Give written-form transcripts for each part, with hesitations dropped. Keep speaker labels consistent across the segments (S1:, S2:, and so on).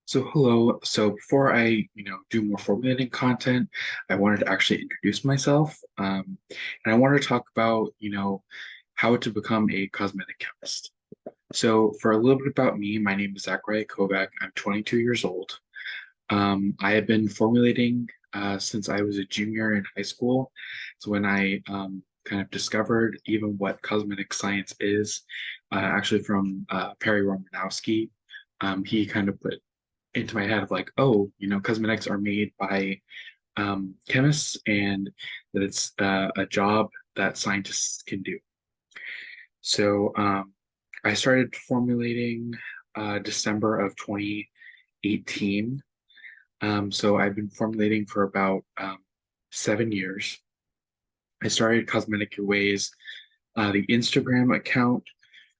S1: So hello. So before I, do more formulating content, I wanted to actually introduce myself, and I wanted to talk about, how to become a cosmetic chemist. So for a little bit about me, my name is Zachariah Kovac. I'm 22 years old. I have been formulating since I was a junior in high school. So when I kind of discovered even what cosmetic science is, actually from Perry Romanowski, he kind of put into my head of like, oh, cosmetics are made by chemists and that it's a job that scientists can do. So I started formulating December of 2018. So I've been formulating for about 7 years. I started Cosmetic Your Ways, the Instagram account,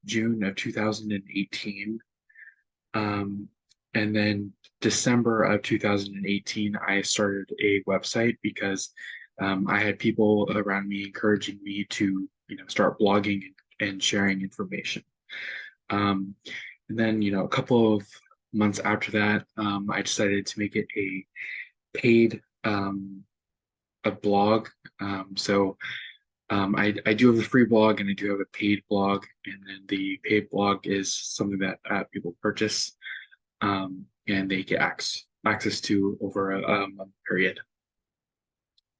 S1: June of 2018. Um, and then December of 2018, I started a website because I had people around me encouraging me to, start blogging and sharing information. Um, and then, a couple of months after that, I decided to make it a paid a blog. I do have a free blog and I do have a paid blog, and then the paid blog is something that people purchase and they get access to over a month period.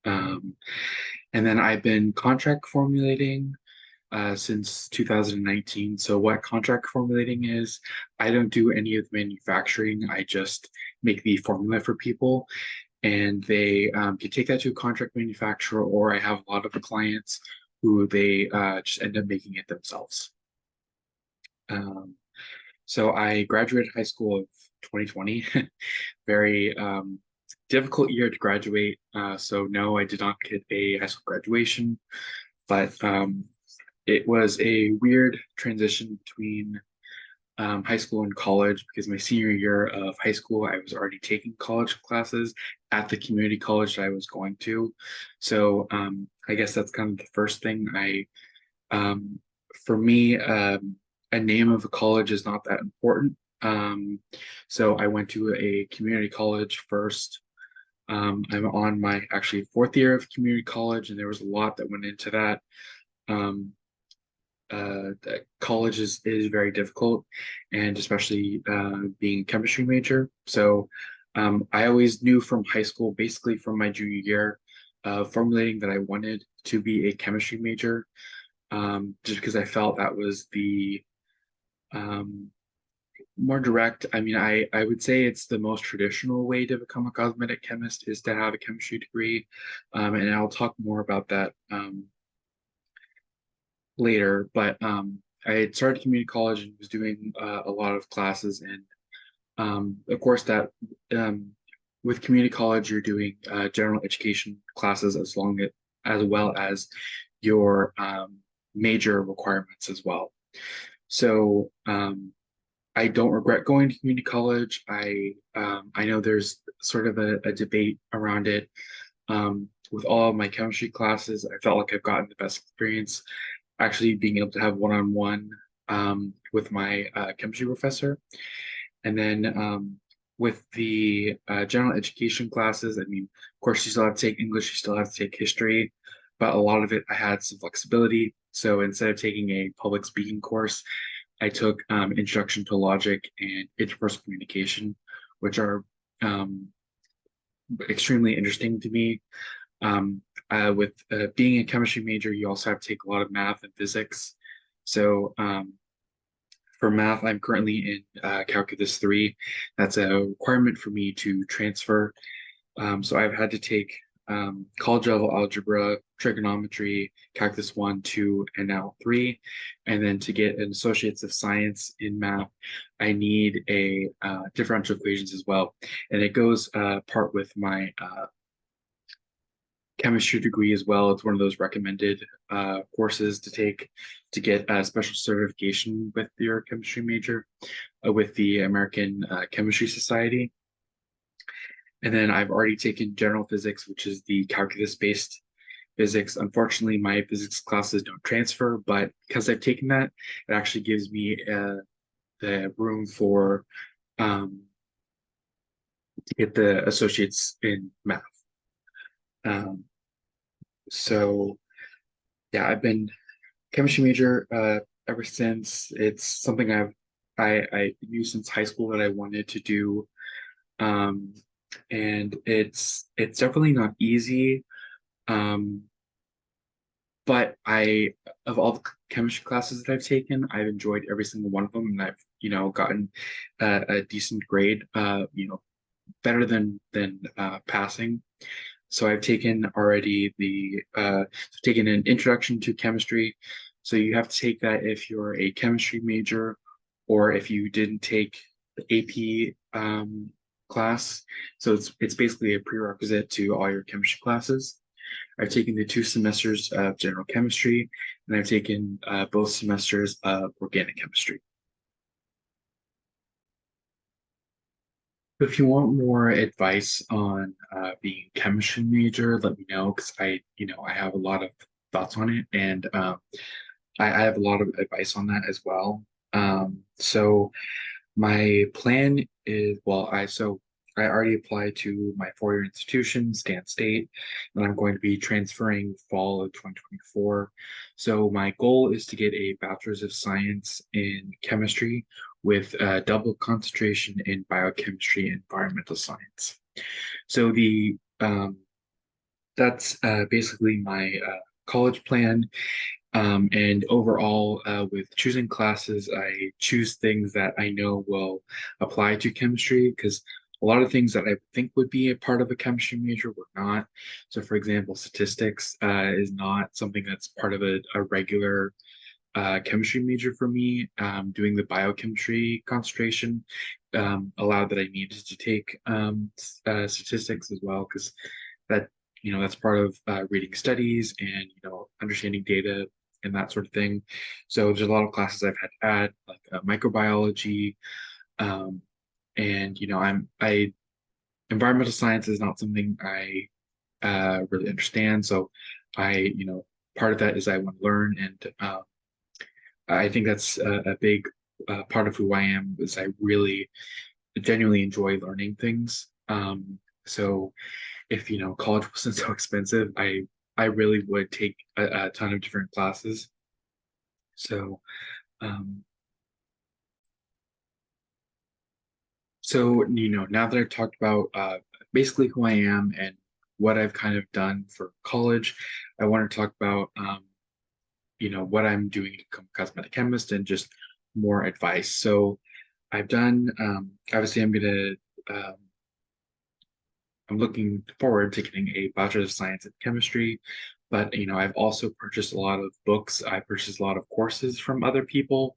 S1: Um, and then I've been contract formulating since 2019. So what contract formulating is, I don't do any of the manufacturing. I just make the formula for people, and they can take that to a contract manufacturer, or I have a lot of clients who they just end up making it themselves. Um, so I graduated high school of 2020. Very difficult year to graduate. So no, I did not get a high school graduation, but it was a weird transition between high school and college because my senior year of high school, I was already taking college classes at the community college that I was going to. So I guess that's kind of the first thing um, for me, a name of a college is not that important. So I went to a community college first. I'm on my actually fourth year of community college, and there was a lot that went into that. Um, that college is very difficult, and especially being a chemistry major. So I always knew from high school, basically from my junior year, formulating that I wanted to be a chemistry major, just because I felt that was the um, more direct. I mean, I would say it's the most traditional way to become a cosmetic chemist is to have a chemistry degree, and I'll talk more about that later. But I had started community college and was doing a lot of classes, and of course that um, with community college you're doing general education classes as well as your major requirements as well. So I don't regret going to community college. I know there's sort of a debate around it. With all of my chemistry classes, I felt like I've gotten the best experience actually being able to have one-on-one with my chemistry professor. And then with the general education classes, I mean, of course, you still have to take English, you still have to take history, but a lot of it I had some flexibility. So instead of taking a public speaking course, I took Introduction to Logic and Interpersonal Communication, which are um, extremely interesting to me. With being a chemistry major, you also have to take a lot of math and physics. So for math, I'm currently in Calculus 3. That's a requirement for me to transfer. So I've had to take college level algebra, trigonometry, calculus 1, 2, and now 3. And then to get an associates of science in math, I need a differential equations as well. And it goes part with my chemistry degree as well. It's one of those recommended courses to take to get a special certification with your chemistry major with the American Chemistry Society. And then I've already taken general physics, which is the calculus-based physics. Unfortunately, my physics classes don't transfer, but because I've taken that, it actually gives me the room for um, to get the associates in math. Um, so yeah, I've been chemistry major ever since. It's something I knew since high school that I wanted to do. Um, and it's definitely not easy. Um, but of all the chemistry classes that I've taken, I've enjoyed every single one of them, and I've, gotten a decent grade, better than passing. So I've taken already taken an introduction to chemistry. So you have to take that if you're a chemistry major, or if you didn't take the AP class. So it's basically a prerequisite to all your chemistry classes. I've taken the 2 semesters of general chemistry, and I've taken both semesters of organic chemistry. If you want more advice on being a chemistry major, let me know because I have a lot of thoughts on it, and I have a lot of advice on that as well. So my plan is, I already applied to my 4-year institution, Stan State, and I'm going to be transferring fall of 2024. So my goal is to get a bachelor's of science in chemistry with a double concentration in biochemistry and environmental science. So the that's basically my college plan. And overall, with choosing classes, I choose things that I know will apply to chemistry because a lot of things that I think would be a part of a chemistry major were not. So, for example, statistics is not something that's part of a regular chemistry major for me. Doing the biochemistry concentration allowed that I needed to take statistics as well because that that's part of reading studies and understanding data and that sort of thing. So there's a lot of classes I've had to add, like microbiology, um, and I environmental science is not something I really understand. So part of that is I want to learn, and I think that's a big part of who I am. Is I really genuinely enjoy learning things. So if college wasn't so expensive, I really would take a ton of different classes. So um, now that I've talked about basically who I am and what I've kind of done for college, I want to talk about what I'm doing to become a cosmetic chemist and just more advice. So I've done obviously I'm looking forward to getting a Bachelor of Science in Chemistry, but I've also purchased a lot of books. I purchased a lot of courses from other people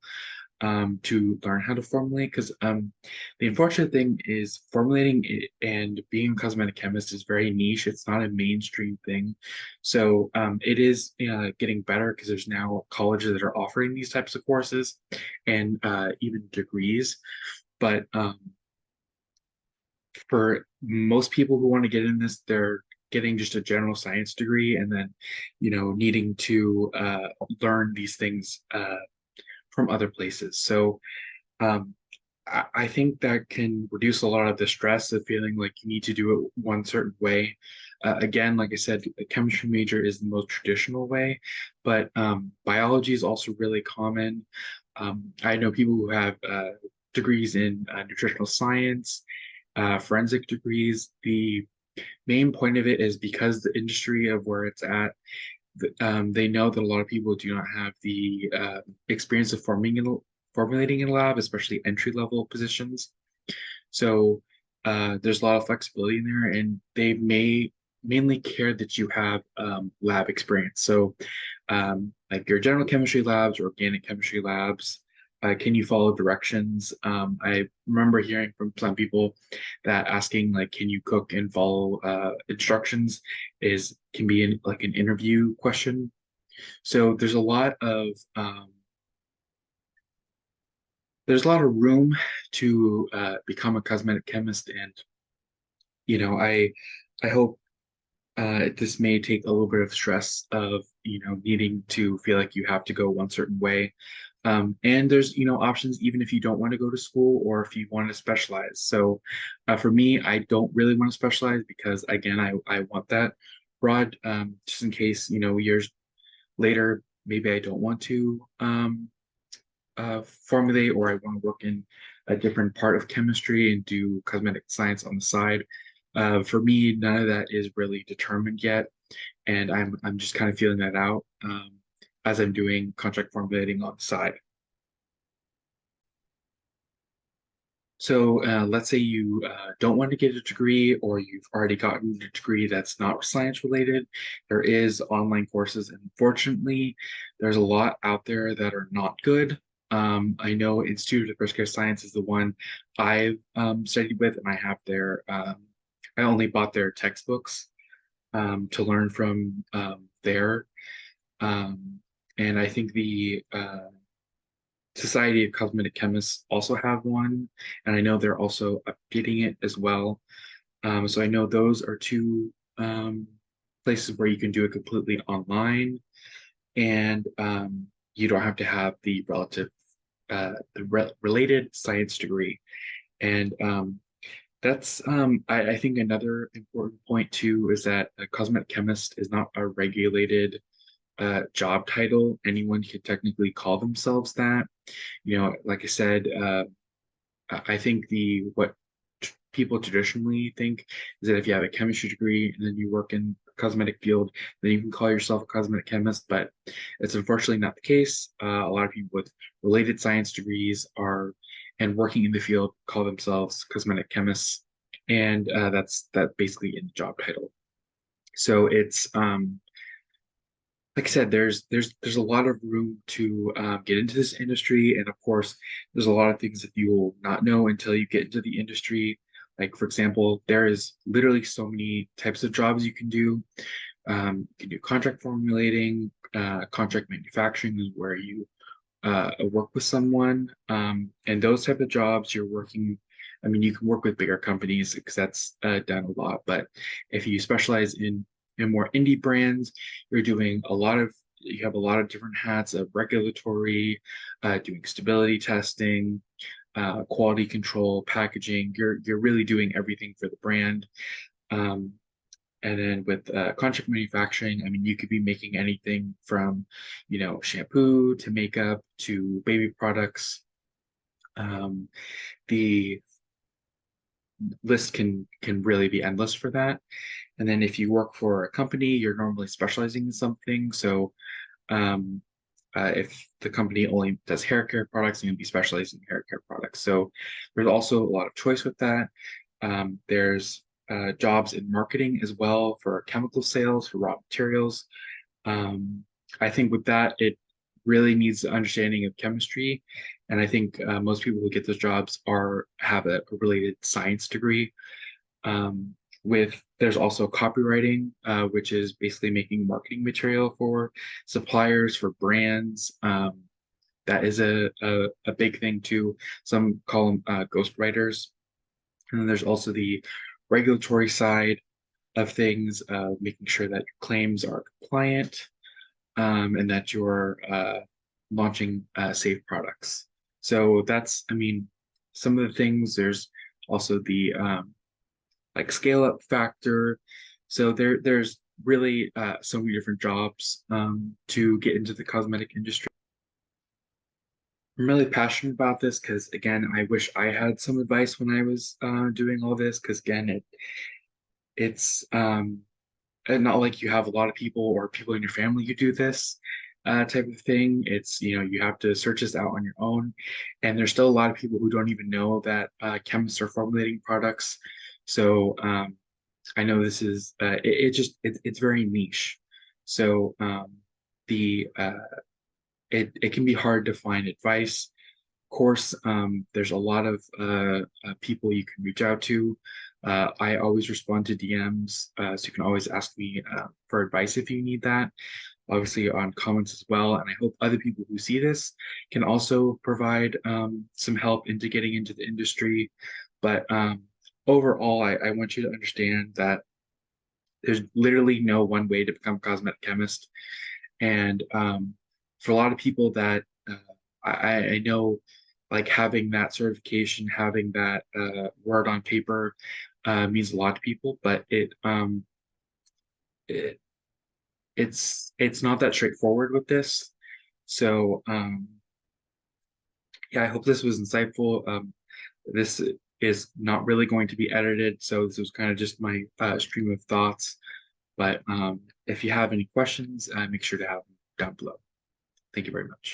S1: to learn how to formulate. Because the unfortunate thing is formulating and being a cosmetic chemist is very niche. It's not a mainstream thing. So it is getting better because there's now colleges that are offering these types of courses and even degrees. But for most people who want to get in this, they're getting just a general science degree and then, needing to learn these things from other places. So um, I think that can reduce a lot of the stress of feeling like you need to do it one certain way. Again, like I said, a chemistry major is the most traditional way, but biology is also really common. I know people who have degrees in nutritional science, forensic degrees. The main point of it is because the industry of where it's at, they know that a lot of people do not have the experience of formulating in a lab, especially entry level positions. So there's a lot of flexibility in there, and they may mainly care that you have lab experience. So like your general chemistry labs or organic chemistry labs, can you follow directions? I remember hearing from some people that asking like, can you cook and follow instructions can be like an interview question. So there's a lot of room to become a cosmetic chemist, and I hope this may take a little bit of stress of needing to feel like you have to go one certain way. And there's, options even if you don't want to go to school or if you want to specialize. So for me, I don't really want to specialize because again, I want that broad, just in case, years later, maybe I don't want to formulate or I want to work in a different part of chemistry and do cosmetic science on the side. For me, none of that is really determined yet, and I'm just kind of feeling that out as I'm doing contract formulating on the side. So let's say you don't want to get a degree or you've already gotten a degree that's not science related. There is online courses. Unfortunately, there's a lot out there that are not good. I know Institute of Breast Care Science is the one I've studied with, and I have their, I only bought their textbooks to learn from there. Um, and I think the Society of Cosmetic Chemists also have one, and I know they're also updating it as well. So I know those are two places where you can do it completely online, and you don't have to have the related science degree. And that's I think another important point too is that a cosmetic chemist is not a regulated job title. Anyone could technically call themselves that. Like I said, I think the what people traditionally think is that if you have a chemistry degree and then you work in the cosmetic field, then you can call yourself a cosmetic chemist. But it's unfortunately not the case. A lot of people with related science degrees are and working in the field call themselves cosmetic chemists, and that basically in the job title. So it's like I said, there's a lot of room to get into this industry, and of course, there's a lot of things that you will not know until you get into the industry. Like for example, there is literally so many types of jobs you can do. You can do contract formulating, contract manufacturing is where you work with someone, and those type of jobs you're working. I mean, you can work with bigger companies because that's done a lot. But if you specialize in more indie brands, you're doing a lot of you have a lot of different hats of regulatory, doing stability testing, quality control, packaging. You're really doing everything for the brand. Um, and then with contract manufacturing, I mean, you could be making anything from, shampoo to makeup to baby products. Um, the list can really be endless for that. And then if you work for a company, you're normally specializing in something. So um, if the company only does hair care products, you can be specializing in hair care products. So there's also a lot of choice with that. There's jobs in marketing as well for chemical sales, for raw materials. Um, I think with that, it really needs the understanding of chemistry. And I think most people who get those jobs have a related science degree. Um, there's also copywriting, which is basically making marketing material for suppliers, for brands. That is a big thing too. Some call them ghostwriters. And then there's also the regulatory side of things, making sure that your claims are compliant, and that you're launching safe products. So that's, I mean, some of the things. There's also the like scale up factor. So there's really so many different jobs to get into the cosmetic industry. I'm really passionate about this because again, I wish I had some advice when I was doing all this because again, it's and not like you have a lot of people or people in your family who do this type of thing. It's, you have to search this out on your own. And there's still a lot of people who don't even know that chemists are formulating products. So I know this is, it's very niche. So the it can be hard to find advice. Of course, there's a lot of people you can reach out to. I always respond to DMs, so you can always ask me for advice if you need that. Obviously, on comments as well. And I hope other people who see this can also provide some help into getting into the industry. But overall, I want you to understand that there's literally no one way to become a cosmetic chemist. And for a lot of people that I know like having that certification, having that word on paper means a lot to people, but it it's not that straightforward with this. So yeah, I hope this was insightful. This is not really going to be edited, so this was kind of just my stream of thoughts. But if you have any questions, make sure to have them down below. Thank you very much.